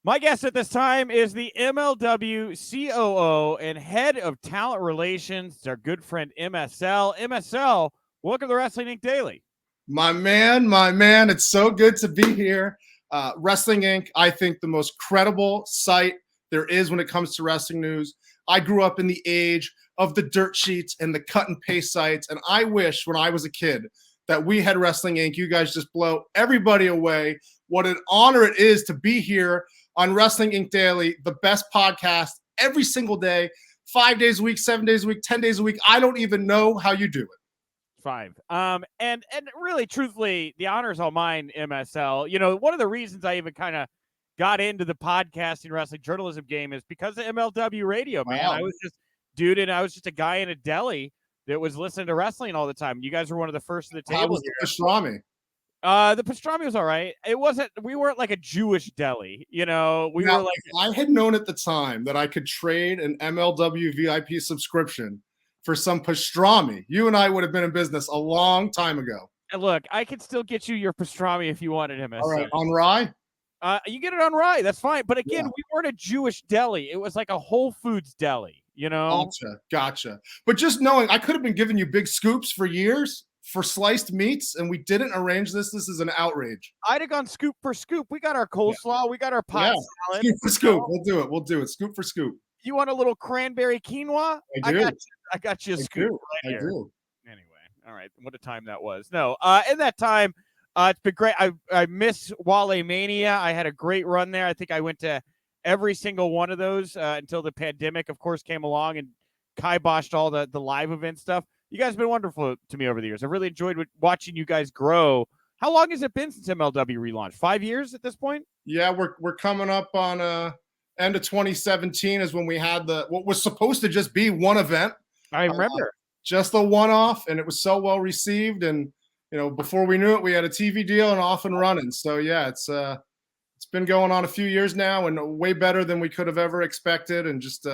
My guest at this time is the MLW COO and head of talent relations. It's our good friend MSL. MSL, welcome to the Wrestling Inc. Daily. My man, it's so good to be here. Wrestling Inc., I think the most credible site there is when it comes to wrestling news. I grew up in the age of the dirt sheets and the cut and paste sites, and I wish when I was a kid that we had Wrestling Inc. You guys just blow everybody away. What an honor it is to be here on Wrestling Inc. Daily, the best podcast every single day, 5 days a week, 7 days a week, 10 days a week. I don't even know how you do it. 5. And really, truthfully, the honor is all mine, MSL. You know, one of the reasons I even kind of got into the podcasting wrestling journalism game is because of MLW radio, man. Wow. I was just a guy in a deli that was listening to wrestling all the time. You guys were one of the first at the table. How was the pastrami? The pastrami was all right. We weren't like a Jewish deli, you know. We Now, were like, if I had known at the time that I could trade an MLW VIP subscription for some pastrami, you and I would have been in business a long time ago. look, I could still get you your pastrami if you wanted him. All right, on rye? You get it on rye. That's fine. But again, Yeah. we weren't a Jewish deli. It was like a Whole Foods deli, you know? Gotcha. But just knowing I could have been giving you big scoops for years for sliced meats, and we didn't arrange this. This is an outrage. I'd have gone scoop for scoop. We got our coleslaw. We got our pot salad. Scoop for scoop. We'll do it. Scoop for scoop. You want a little cranberry quinoa? I do. I got you a scoop right here. I do. Anyway, all right. What a time that was. No, in that time, it's been great. I miss Wale Mania. I had a great run there. I think I went to every single one of those until the pandemic, of course, came along and kiboshed all the live event stuff. You guys have been wonderful to me over the years. I really enjoyed watching you guys grow. How long has it been since MLW relaunched? 5 years at this point? Yeah, we're coming up on end of 2017 is when we had what was supposed to just be one event. I remember. Just a one-off, and it was so well received. And you know, before we knew it, we had a TV deal and off and running. So yeah, it's been going on a few years now, and way better than we could have ever expected. And just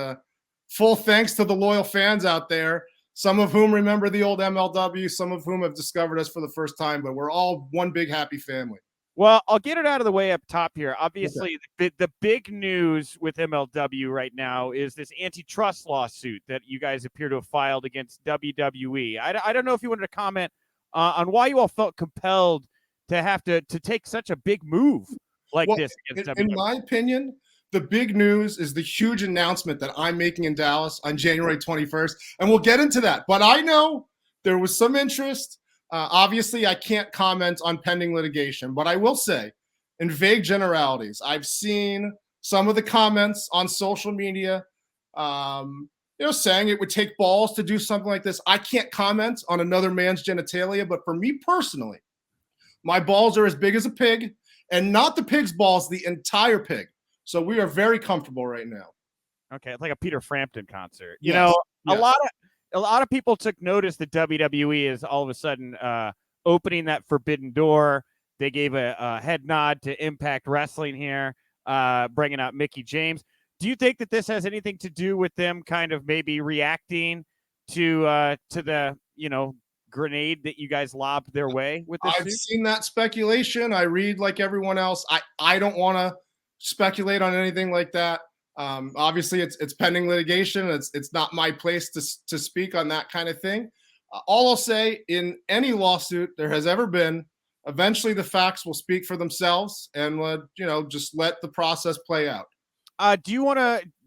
full thanks to the loyal fans out there. Some of whom remember the old MLW, some of whom have discovered us for the first time, but we're all one big happy family. Well, I'll get it out of the way up top here. Obviously, the big news with MLW right now is this antitrust lawsuit that you guys appear to have filed against WWE. I don't know if you wanted to comment on why you all felt compelled to have to take such a big move like this against WWE. In my opinion, the big news is the huge announcement that I'm making in Dallas on January 21st, and we'll get into that. But I know there was some interest. Obviously, I can't comment on pending litigation, but I will say, in vague generalities, I've seen some of the comments on social media, saying it would take balls to do something like this. I can't comment on another man's genitalia, but for me personally, my balls are as big as a pig, and not the pig's balls, the entire pig. So we are very comfortable right now. Okay, it's like a Peter Frampton concert. You know, a lot of people took notice that WWE is all of a sudden opening that forbidden door. They gave a head nod to Impact Wrestling here, bringing out Mickie James. Do you think that this has anything to do with them kind of maybe reacting to the grenade that you guys lobbed their way with this? I've seen that speculation. I read like everyone else. I don't want to speculate on anything like that. Obviously, it's pending litigation. It's not my place to speak on that kind of thing. All I'll say, in any lawsuit there has ever been, eventually the facts will speak for themselves, and just let the process play out. Do you want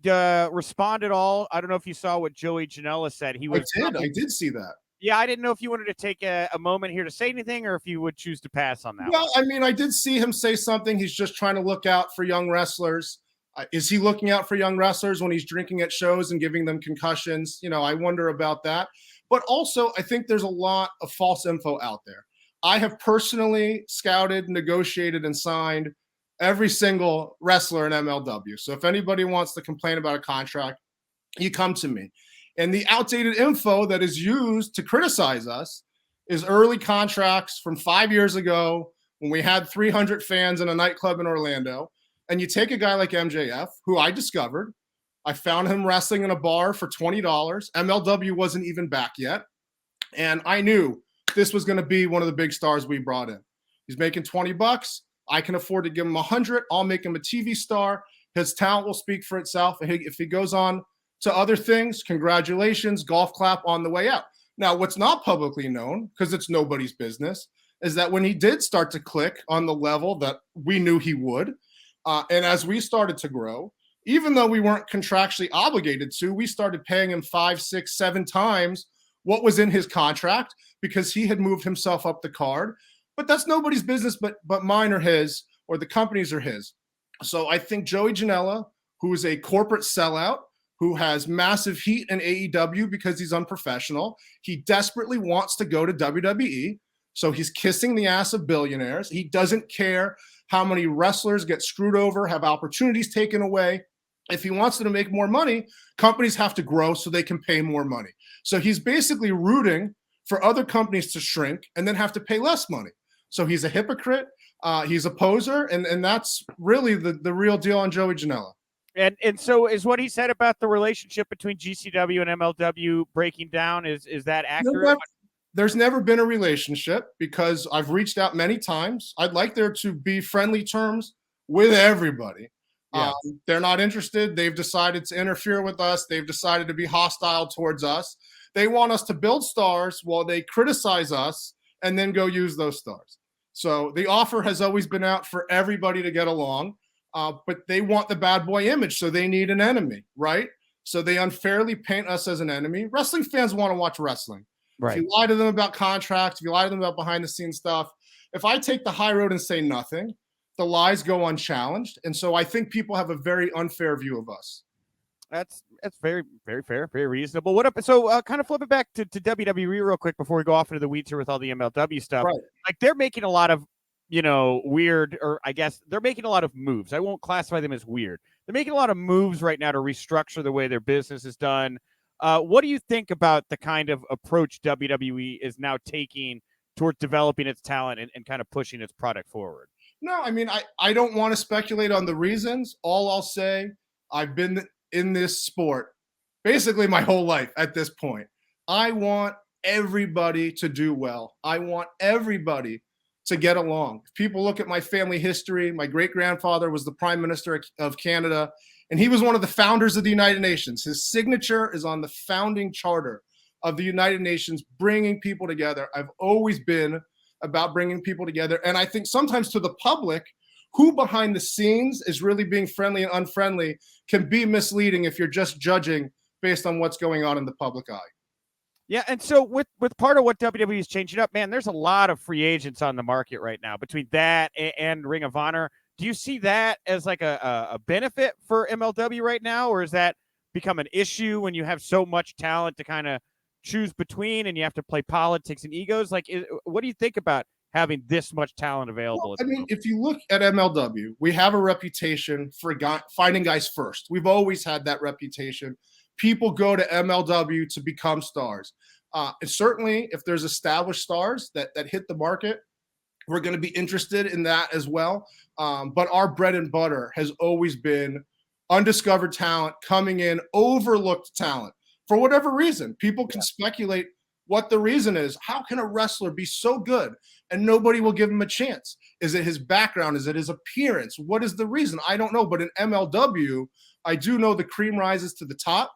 to respond at all? I don't know if you saw what Joey Janela said. I did see that. Yeah, I didn't know if you wanted to take a moment here to say anything, or if you would choose to pass on that. Well, I mean, I did see him say something. He's just trying to look out for young wrestlers. Is he looking out for young wrestlers when he's drinking at shows and giving them concussions? I wonder about that. But also, I think there's a lot of false info out there. I have personally scouted, negotiated, and signed every single wrestler in MLW. So if anybody wants to complain about a contract, you come to me. And the outdated info that is used to criticize us is early contracts from 5 years ago when we had 300 fans in a nightclub in Orlando. And you take a guy like MJF, who I discovered. I found him wrestling in a bar for $20. MLW wasn't even back yet. And I knew this was going to be one of the big stars we brought in. He's making $20. I can afford to give him 100. I'll make him a TV star. His talent will speak for itself. And if he goes on to other things, congratulations, golf clap on the way out. Now, what's not publicly known, because it's nobody's business, is that when he did start to click on the level that we knew he would, and as we started to grow, even though we weren't contractually obligated to, we started paying him 5, 6, 7 times what was in his contract because he had moved himself up the card. But that's nobody's business but mine or his, or the company's or his. So I think Joey Janela, who is a corporate sellout, who has massive heat in AEW because he's unprofessional, he desperately wants to go to WWE. So he's kissing the ass of billionaires. He doesn't care how many wrestlers get screwed over, have opportunities taken away. If he wants them to make more money, companies have to grow so they can pay more money. So he's basically rooting for other companies to shrink and then have to pay less money. So he's a hypocrite. He's a poser. And that's really the real deal on Joey Janela. And so is what he said about the relationship between GCW and MLW breaking down, is that accurate? There's never been a relationship because I've reached out many times. I'd like there to be friendly terms with everybody. Yeah. They're not interested. They've decided to interfere with us. They've decided to be hostile towards us. They want us to build stars while they criticize us and then go use those stars. So the offer has always been out for everybody to get along, but they want the bad boy image, so they need an enemy, right? So they unfairly paint us as an enemy. Wrestling fans want to watch wrestling. Right. If you lie to them about contracts, if you lie to them about behind-the-scenes stuff, if I take the high road and say nothing, the lies go unchallenged. And so I think people have a very unfair view of us. That's very, very fair, very reasonable. What up? So kind of flip it back to WWE real quick before we go off into the weeds here with all the MLW stuff. Right. Like they're making a lot of, weird, or I guess they're making a lot of moves. I won't classify them as weird. They're making a lot of moves right now to restructure the way their business is done. What do you think about the kind of approach WWE is now taking towards developing its talent and kind of pushing its product forward? No, I mean, I don't want to speculate on the reasons. All I'll say, I've been in this sport basically my whole life at this point. I want everybody to do well. I want everybody to get along. If people look at my family history, my great-grandfather was the Prime Minister of Canada, and he was one of the founders of the United Nations. His signature is on the founding charter of the United Nations, bringing people together. I've always been about bringing people together. And I think sometimes to the public, who behind the scenes is really being friendly and unfriendly can be misleading if you're just judging based on what's going on in the public eye. Yeah, and so with part of what WWE is changing up, man, there's a lot of free agents on the market right now between that and Ring of Honor. Do you see that as like a benefit for MLW right now, or is that become an issue when you have so much talent to kind of choose between and you have to play politics and egos? Like, what do you think about having this much talent available? Well, I mean, if you look at MLW, we have a reputation for finding guys first. We've always had that reputation. People go to MLW to become stars. And certainly, if there's established stars that hit the market, we're going to be interested in that as well. But our bread and butter has always been undiscovered talent coming in, overlooked talent. For whatever reason, people can speculate what the reason is. How can a wrestler be so good and nobody will give him a chance? Is it his background? Is it his appearance? What is the reason? I don't know. But in MLW, I do know the cream rises to the top.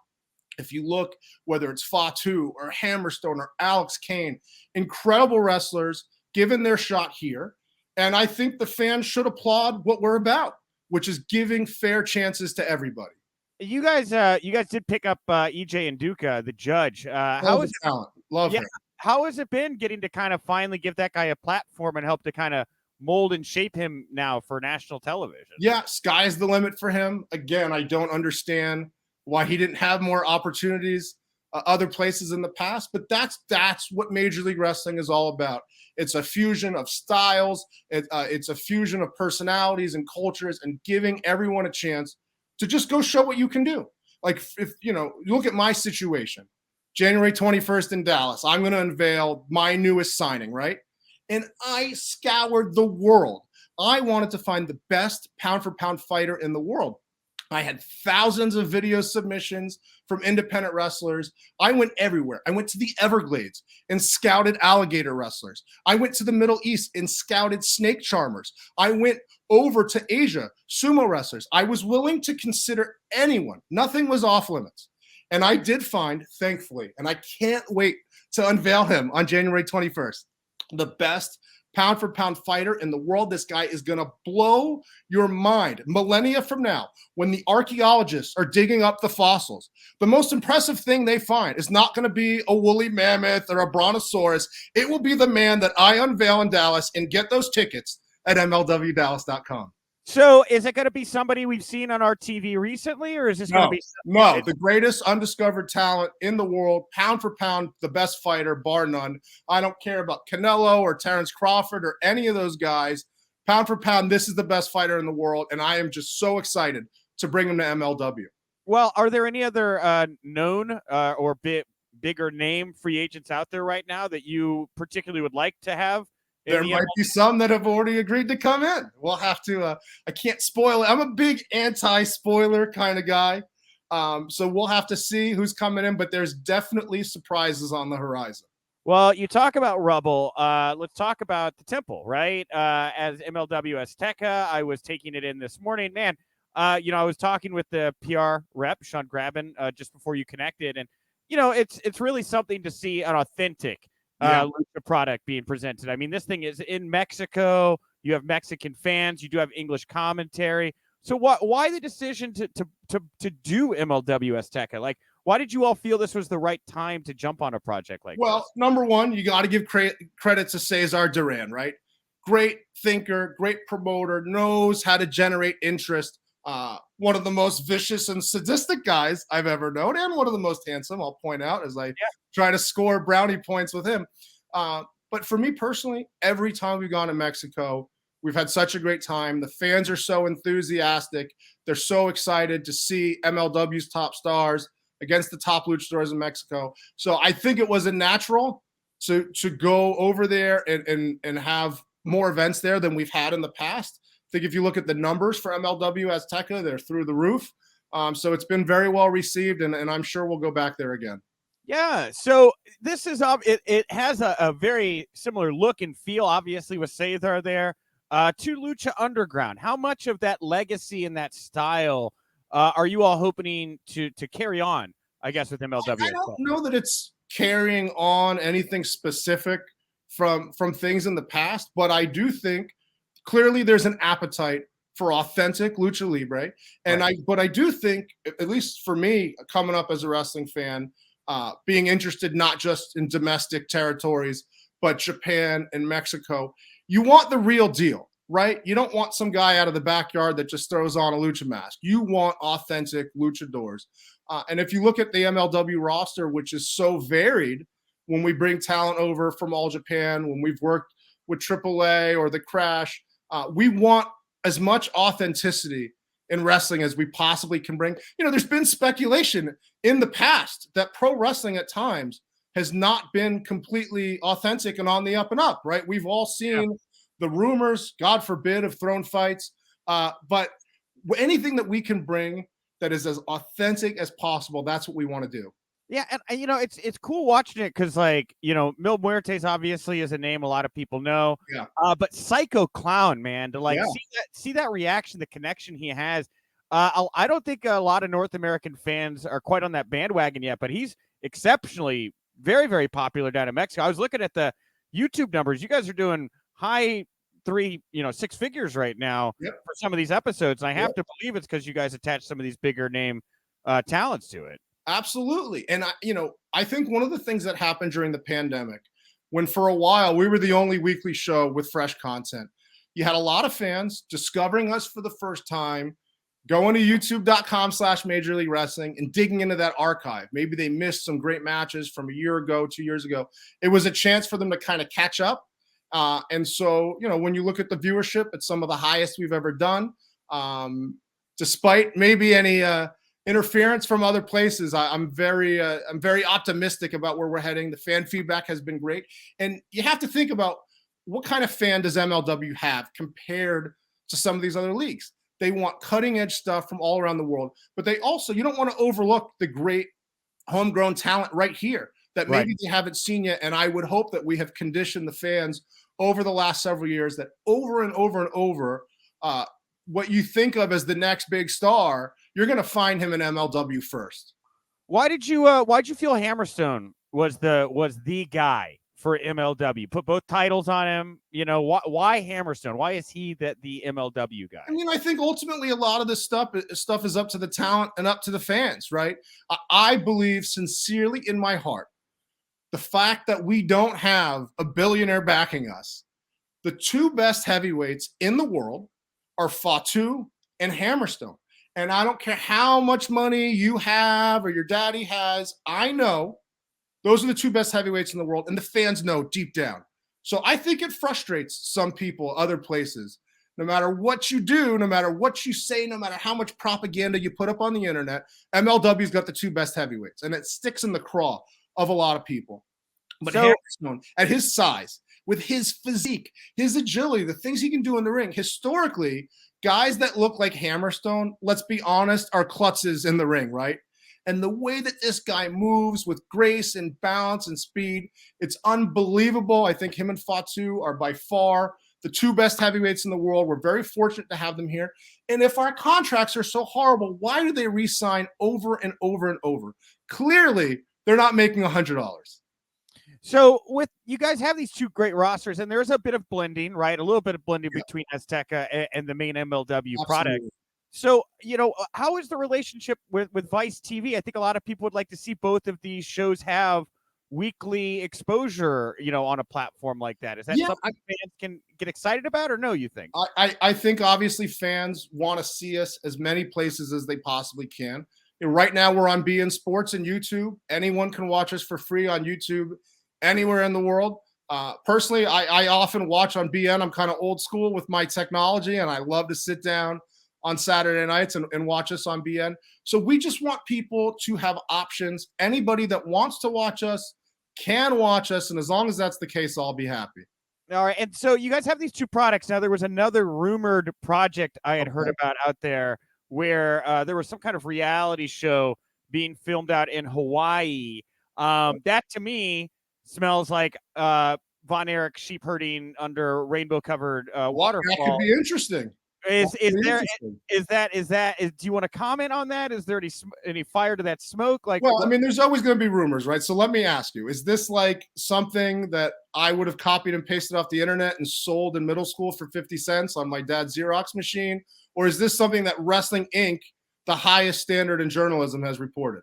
If you look, whether it's Fatu or Hammerstone or Alex Kane, incredible wrestlers given their shot here. And I think the fans should applaud what we're about, which is giving fair chances to everybody. You guys did pick up EJ and Duca, the judge. How is talent? Love him. How has it been getting to kind of finally give that guy a platform and help to kind of mold and shape him now for national television? Yeah, sky's the limit for him. Again, I don't understand why he didn't have more opportunities other places in the past, but that's what Major League Wrestling is all about. It's a fusion of styles. It's a fusion of personalities and cultures, and giving everyone a chance to just go show what you can do. Like, if you look at my situation, January 21st in Dallas, I'm going to unveil my newest signing, right? And I scoured the world. I wanted to find the best pound for pound fighter in the world. I had thousands of video submissions from independent wrestlers. I went everywhere. I went to the Everglades and scouted alligator wrestlers. I went to the Middle East and scouted snake charmers. I went over to Asia, sumo wrestlers. I was willing to consider anyone. Nothing was off limits. And I did find, thankfully, and I can't wait to unveil him on January 21st, the best pound for pound fighter in the world. This guy is going to blow your mind. Millennia from now, when the archaeologists are digging up the fossils, the most impressive thing they find is not going to be a woolly mammoth or a brontosaurus. It will be the man that I unveil in Dallas, and get those tickets at MLWDallas.com. So is it going to be somebody we've seen on our TV recently, or is this going to be the greatest undiscovered talent in the world, pound for pound, the best fighter, bar none. I don't care about Canelo or Terrence Crawford or any of those guys. Pound for pound, this is the best fighter in the world, and I am just so excited to bring him to MLW. Well, are there any other known or bigger name free agents out there right now that you particularly would like to have? There might be some that have already agreed to come in. We'll have to, I can't spoil it. I'm a big anti-spoiler kind of guy. So we'll have to see who's coming in, but there's definitely surprises on the horizon. Well, you talk about rubble. Let's talk about the temple, right? As MLW Azteca, I was taking it in this morning. Man, I was talking with the PR rep, Sean Graben, just before you connected. And, it's really something to see an authentic lucha product being presented. I mean, this thing is in Mexico. You have Mexican fans. You do have English commentary. So why the decision to do MLW Azteca? Like, why did you all feel this was the right time to jump on a project like this? Well, number one, you got to give credit to Cesar Duran, right? Great thinker, great promoter, knows how to generate interest. One of the most vicious and sadistic guys I've ever known, and one of the most handsome, I'll point out, as I try to score brownie points with him. But for me personally, every time we've gone to Mexico, we've had such a great time. The fans are so enthusiastic. They're so excited to see MLW's top stars against the top luchadors in Mexico. So I think it was a natural to go over there and have more events there than we've had in the past. I think if you look at the numbers for MLW Azteca, they're through the roof. So it's been very well received, and I'm sure we'll go back there again. Yeah, so this is it has a very similar look and feel, obviously, with Cesar there, to Lucha Underground. How much of that legacy and that style are you all hoping to carry on, I guess, with MLW? I don't know that it's carrying on anything specific from things in the past, but I do think clearly there's an appetite for authentic lucha libre, and right. I do think, at least for me, coming up as a wrestling fan, being interested not just in domestic territories but Japan and Mexico, you want the real deal, right? You don't want some guy out of the backyard that just throws on a lucha mask. You want authentic luchadors, and if you look at the MLW roster, which is so varied, when we bring talent over from All Japan, when we've worked with AAA or the Crash, we want as much authenticity in wrestling as we possibly can bring. There's been speculation in the past that pro wrestling at times has not been completely authentic and on the up and up, right? We've all seen the rumors, God forbid, of throne fights, but anything that we can bring that is as authentic as possible, that's what we want to do. Yeah, and it's cool watching it because, like, Mil Muertes obviously is a name a lot of people know. Yeah. But Psycho Clown, man, to see that reaction, the connection he has. I don't think a lot of North American fans are quite on that bandwagon yet, but he's exceptionally very, very popular down in Mexico. I was looking at the YouTube numbers. You guys are doing high six figures right now for some of these episodes, and I have to believe it's because you guys attach some of these bigger name talents to it. Absolutely. And I think one of the things that happened during the pandemic, when for a while we were the only weekly show with fresh content, you had a lot of fans discovering us for the first time, going to youtube.com/Major League Wrestling and digging into that archive. Maybe they missed some great matches from a year ago, 2 years ago. It was a chance for them to kind of catch up. And so, when you look at the viewership, it's some of the highest we've ever done. Despite maybe any interference from other places, I'm very optimistic about where we're heading. The fan feedback has been great. And you have to think about what kind of fan does MLW have compared to some of these other leagues. They want cutting edge stuff from all around the world. But they also, you don't want to overlook the great homegrown talent right here that maybe they haven't seen yet. And I would hope that we have conditioned the fans over the last several years that over and over and over, what you think of as the next big star, you're going to find him in MLW first. Why'd you feel Hammerstone was the guy for MLW? Put both titles on him. You know, why Hammerstone? Why is he the MLW guy? I mean, I think ultimately a lot of this stuff is up to the talent and up to the fans, right? I believe sincerely in my heart, the fact that we don't have a billionaire backing us, the two best heavyweights in the world are Fatu and Hammerstone. And I don't care how much money you have or your daddy has, I know those are the two best heavyweights in the world, and the fans know deep down. So I think it frustrates some people other places. No matter what you do, no matter what you say, no matter how much propaganda you put up on the internet, MLW's got the two best heavyweights, and it sticks in the craw of a lot of people. But Hammerstone, at his size, with his physique, his agility, the things he can do in the ring, historically, guys that look like Hammerstone, let's be honest, are klutzes in the ring, right? And the way that this guy moves with grace and balance and speed, it's unbelievable. I think him and Fatu are by far the two best heavyweights in the world. We're very fortunate to have them here. And if our contracts are so horrible, why do they re-sign over and over and over? Clearly, they're not making $100. So with you guys have these two great rosters, and there's a bit of blending, right? A little bit of blending between Azteca and the main MLW product. So, you know, how is the relationship with Vice TV? I think a lot of people would like to see both of these shows have weekly exposure, you know, on a platform like that. Is that something fans can get excited about, or no, you think? I think obviously fans want to see us as many places as they possibly can. You know, right now we're on BN Sports and YouTube. Anyone can watch us for free on YouTube anywhere in the world. Personally, I often watch on BN. I'm kind of old school with my technology, and I love to sit down on Saturday nights and watch us on BN. So we just want people to have options. Anybody that wants to watch us can watch us, and as long as that's the case, I'll be happy. All right, and so you guys have these two products. Now, there was another rumored project I had heard about out there where there was some kind of reality show being filmed out in Hawaii. That, to me, smells like Von Erich sheep herding under rainbow-covered waterfall. That could be interesting. Do you want to comment on that? Is there any fire to that smoke? Like, well, I mean, there's always going to be rumors, right? So let me ask you, is this like something that I would have copied and pasted off the internet and sold in middle school for 50 cents on my dad's Xerox machine? Or is this something that Wrestling Inc., the highest standard in journalism, has reported?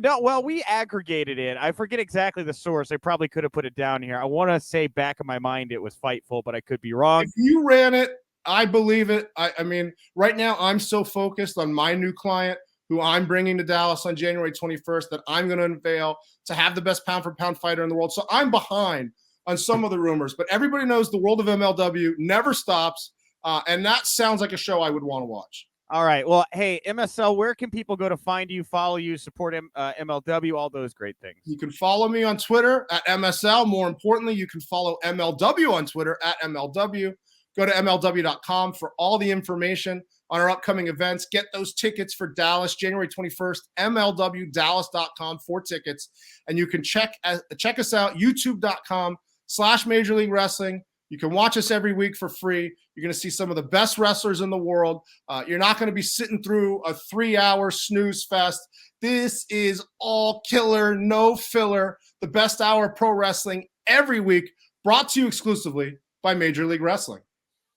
No, well, we aggregated it. I forget exactly the source. I probably could have put it down here. I want to say back in my mind it was Fightful, but I could be wrong. If you ran it, I believe it. I mean, right now I'm so focused on my new client who I'm bringing to Dallas on January 21st that I'm going to unveil to have the best pound-for-pound fighter in the world. So I'm behind on some of the rumors, but everybody knows the world of MLW never stops, and that sounds like a show I would want to watch. All right. Well, hey, MSL, where can people go to find you, follow you, support MLW, all those great things? You can follow me on Twitter at MSL. More importantly, you can follow MLW on Twitter at MLW. Go to MLW.com for all the information on our upcoming events. Get those tickets for Dallas, January 21st, MLWDallas.com for tickets. And you can check us out, YouTube.com/Major League Wrestling. You can watch us every week for free. You're going to see some of the best wrestlers in the world. You're not going to be sitting through a 3-hour snooze fest. This is all killer, no filler, the best hour of pro wrestling every week, brought to you exclusively by Major League Wrestling.